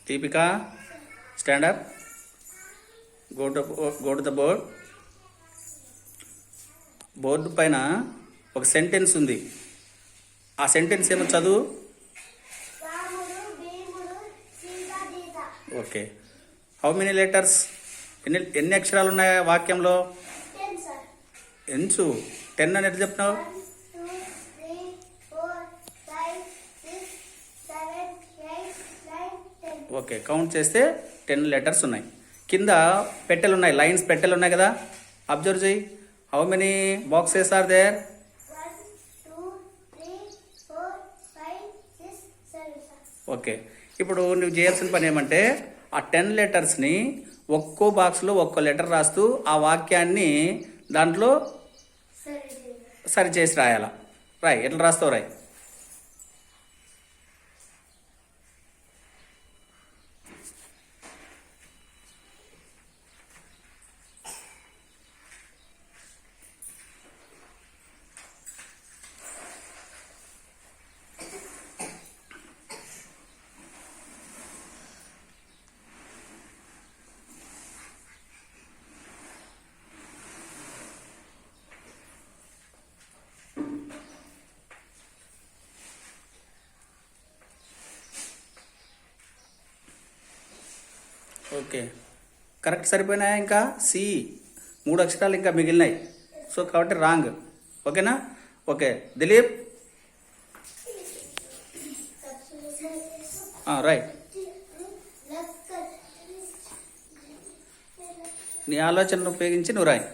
Deepika, stand up. Go to the board. Board పైన ఒక sentence ఉంది. ఆ సెంటెన్స్ ఏమో చదువు. ఓకే. How many letters? ఎన్ని అక్షరాలు ఉన్నాయి వాక్యంలో? ఎంచు 10 అని ఎట్లా చెప్తున్నావు? ఓకే, కౌంట్ చేస్తే 10 లెటర్స్ ఉన్నాయి. కింద పెట్టెలు ఉన్నాయి, లైన్స్ పెట్టెలు ఉన్నాయి కదా, అబ్జర్వ్ చేయి. How many boxes are there? 1 2 3 4 5 6 7 okay, ఇప్పుడు నువ్వు చేయాల్సిన పని ఏమంటే ఆ 10 లెటర్స్ని ఒక్కో బాక్స్లో ఒక్కో లెటర్ రాస్తూ ఆ వాక్యాన్ని దాంట్లో సరి చేసి రాయాలా. రాయ్, ఎట్లా రాస్తావు రాయ్. ఓకే, కరెక్ట్ సరిపోయినాయా? ఇంకా సి 3 అక్షరాలు ఇంకా మిగిలినాయి. సో కాబట్టి రాంగ్. ఓకేనా? Okay Dilip, right. నీ ఆలోచనను ఉపయోగించి నువ్వు రాయి.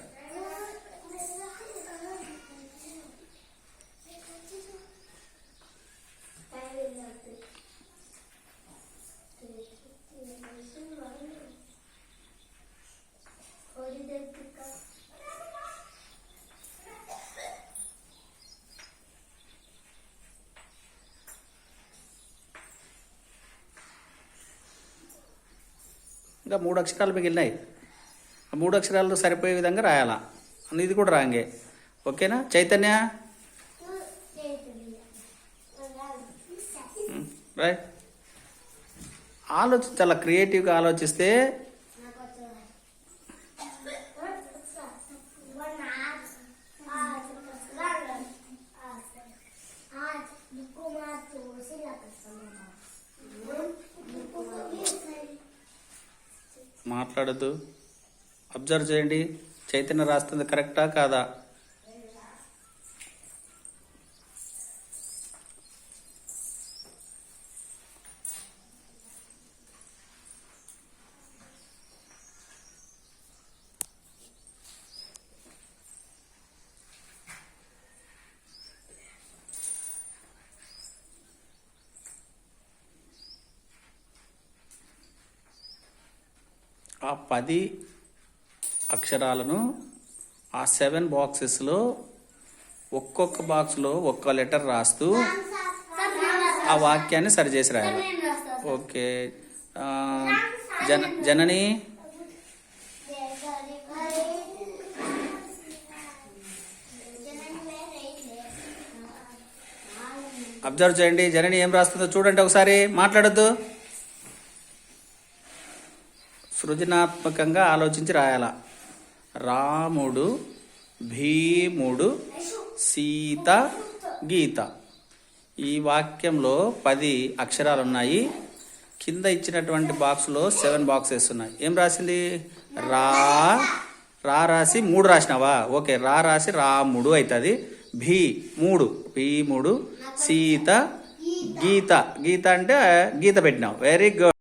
ఇంకా 3 అక్షరాలు మిగిలినాయి. ఆ 3 అక్షరాలు సరిపోయే విధంగా రాయాలా. ఇది కూడా రాంగే. ఓకేనా? చైతన్య, రైట్. చాలా క్రియేటివ్గా ఆలోచిస్తే మాట్లాడద్దు, అబ్జర్వ్ చేయండి. చైతన్య రాస్తుంది కరెక్టా కాదా? ఆ 10 అక్షరాలను ఆ 7 బాక్సెస్లో ఒక్కొక్క బాక్స్లో ఒక్క లెటర్ రాస్తూ ఆ వాక్యాన్ని సరిచేసి రాయాలి. ఓకే, జనని, అబ్జర్వ్ చేయండి. జనని ఏం రాస్తుందో చూడండి ఒకసారి, మాట్లాడద్దు. సృజనాత్మకంగా ఆలోచించి రాయాల. రాముడు, భీముడు, సీత, గీత. ఈ వాక్యంలో 10 అక్షరాలు ఉన్నాయి. కింద ఇచ్చినటువంటి బాక్స్లో 7 బాక్సెస్ ఉన్నాయి. ఏం రాసింది? రా రాసి 3 రాసినావా? ఓకే, రాసి రాముడు అవుతుంది. భీముడు, సీత, గీత అంటే గీత పెట్టినావు. Very good.